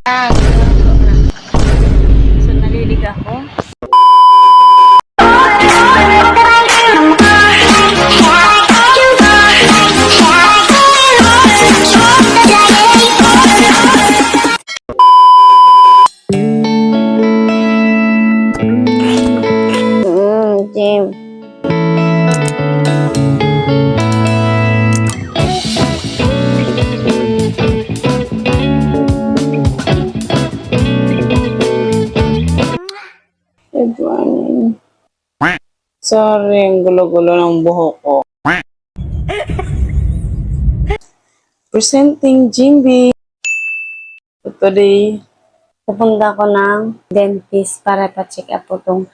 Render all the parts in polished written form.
Ah, so nalilig ako. Jim. Good morning. Sorry, ang gulo-gulo ng buhok ko. Presenting Jimby. Today, pupunta ko ng dentist para pa-check up po itong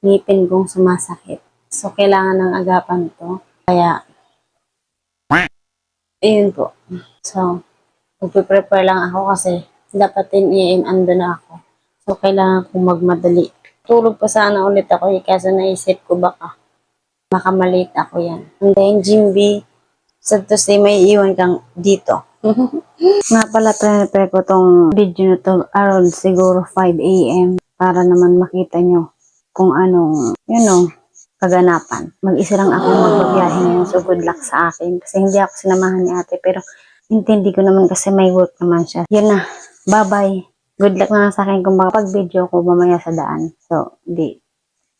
ngipin kong sumasakit. So, kailangan ng agapan to. Kaya, ayun po. So, magpiprepare lang ako kasi dapat 10 AM ando na ako. So, kailangan kong magmadali. Tulog pa sana ulit ako kasi naisip ko baka malate ako yan. And then, Jimby, sad to say, may iwan kang dito. Nga pala, prepare ko tong video na to around siguro 5 AM para naman makita nyo kung anong, kaganapan. Mag-isa lang ako magbabiyahe ngayon, so good luck sa akin. Kasi hindi ako sinamahan ni ate, pero intindi ko naman kasi may work naman siya. Yun na, bye-bye. Good luck na sa akin kung makapag-video ko mamaya sa daan. So,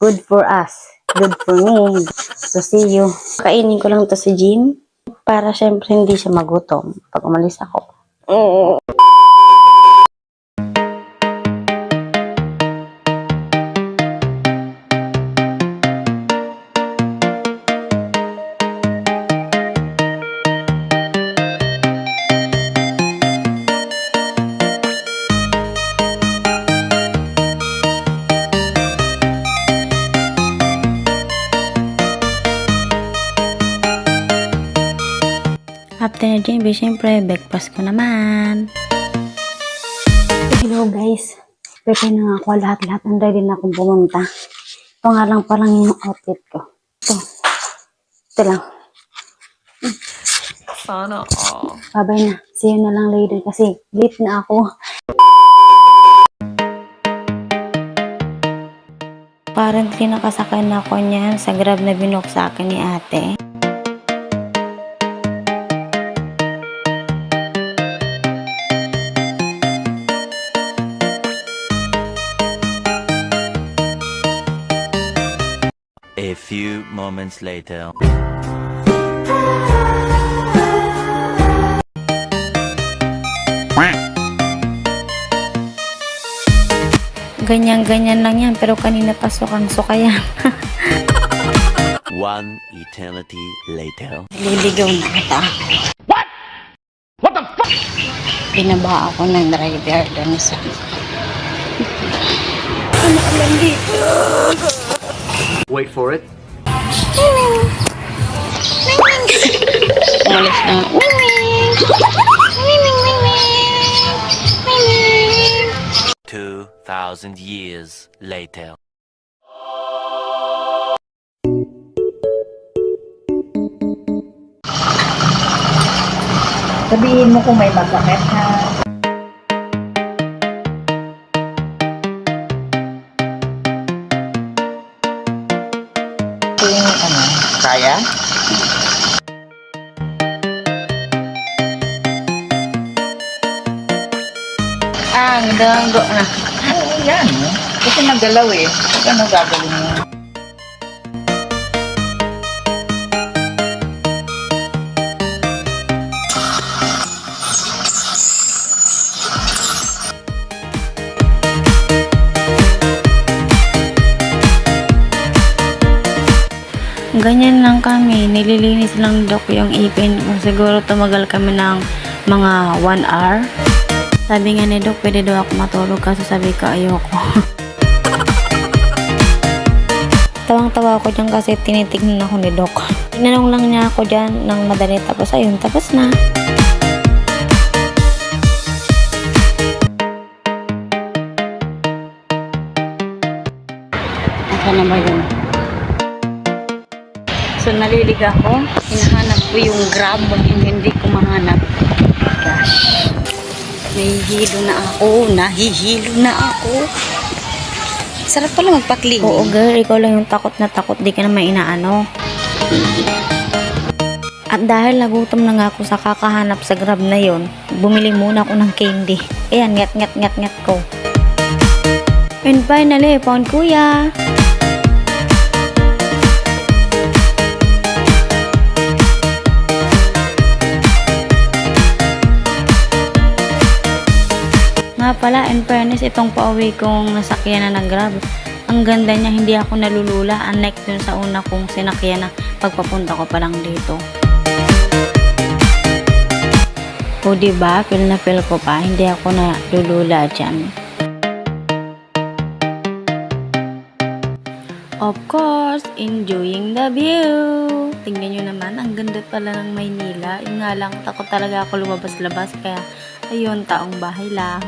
good for us. Good for me. So, see you. Kainin ko lang to si Jean para syempre hindi siya magutom pag umalis ako. After na Jimby, syempre, breakfast ko naman. Hello guys. Prepare na nga ako. Lahat-lahat ang ready na akong pumunta. Ito nga lang parang yung outfit ko. Ito lang. Sana all. Babay na. See you na lang later kasi late na ako. Parang nakasakay na ako niyan sa Grab na binook sa akin ni ate. A few moments later. Ganyan-ganyan lang yan, pero kanina pasok ang sukayan. One eternity later. Liligaw na kita. What? What the fuck? Binaba ako ng driver doon sa... Ano alam dito? Wait for it. Umalis na. 2,000 years later. Sabihin mo kung may masakit ha. Kaya? Ang danggo na. Oo, yan. Kasi nagalaw eh. Ano gagawin mo? Ganyan lang kami. Nililinis lang daw ko yung ipin. Siguro tumagal kami ng mga 1 hour. Sabi nga ni Doc, pwede daw ako matulog kasi sabi ko ayoko. Tawang-tawa ako dyan kasi tinitignan ako ni Doc. Tinanong lang niya ako dyan ng madali tapos ayun, tapos na. Asa na ba yun? So, nalilig ako. Hinahanap ko yung Grab. Hindi ko mahanap. Gosh. Nahihilo na ako. Nahihilo na ako. Sarap pala magpa-cleaning. Oo girl, ikaw lang yung takot na takot, di ka naman inaano. At dahil nagutom na nga ako sa kakahanap sa Grab na yon, bumili muna ako ng candy. Ayan, ngat ko. And finally, found kuya. Nga pala, in fairness, itong pauwi kong nasakyan na ng Grab. Ang ganda niya, hindi ako nalulula. Unlike dun sa una kong sinakyan na pagpapunta ko pa lang dito. O diba, feel na feel ko pa, hindi ako nalulula dyan. Of course, enjoying the view. Tingnan nyo naman, ang ganda pala ng Maynila. Yung nga lang, takot talaga ako lumabas-labas, kaya ayun, taong bahay lang.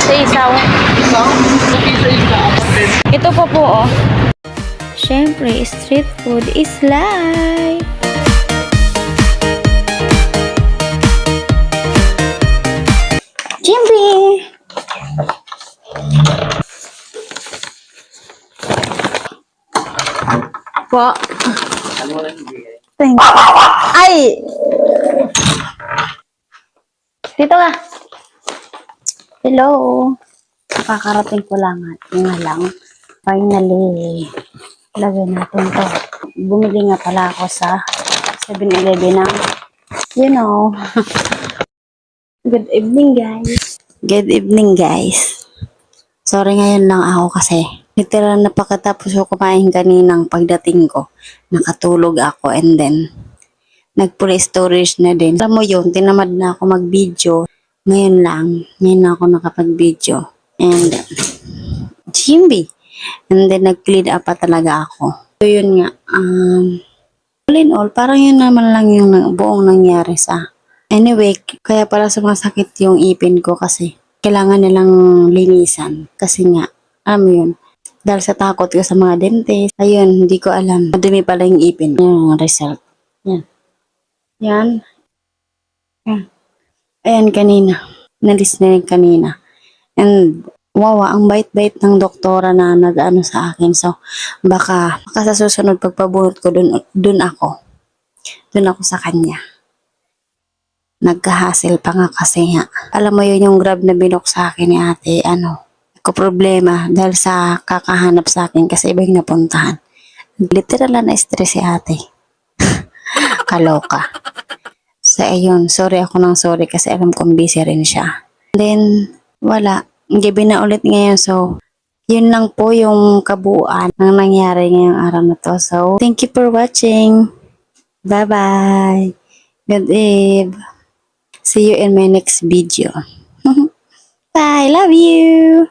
Sa isaw. Ito pa po, oh. Siyempre, street food is life. Jimmy! Po. Thank you. Ay! Dito ka. Hello. Kakarating ko lang at nga lang. Finally, lagay natin to. Bumili nga pala ako sa 7-Eleven ng, you know. Good evening, guys. Good evening, guys. Sorry ngayon lang ako kasi literal na pagkatapos ko kumain kaninang pagdating ko, nakatulog ako and then nag-full storage na din. Alam mo yun, tinamad na ako mag-video. Ngayon lang ako nakapag-video. And, Jimby. And then, nag-clean up pa talaga ako. So, yun nga. All in all, parang yun naman lang yung buong nangyari sa. Anyway, kaya pala sumasakit yung ipin ko kasi kailangan nilang linisan. Kasi nga, yun. Dahil sa takot ko sa mga dentist, ayun, hindi ko alam. Madumi pala yung ipin. Yung result. Yan. Yan. Ayan kanina. Nalis na kanina. And, wow, ang bait-bait ng doktora na nag-ano sa akin. So, baka sa susunod pagpabunot ko, dun ako sa kanya. Nagka-hassle pa nga kasi nga. Alam mo yun yung Grab na binok sa akin ni ate, ko problema dahil sa kakahanap sa akin kasi iba yung napuntahan. Literal na stress si ate. Kaloka. So, ayun, sorry ako ng sorry kasi alam kong busy rin siya. Then, wala. Gabi na ulit ngayon. So, yun lang po yung kabuuan ng nangyari ngayong araw na to. So, thank you for watching. Bye-bye. Good eve. See you in my next video. Bye. Love you.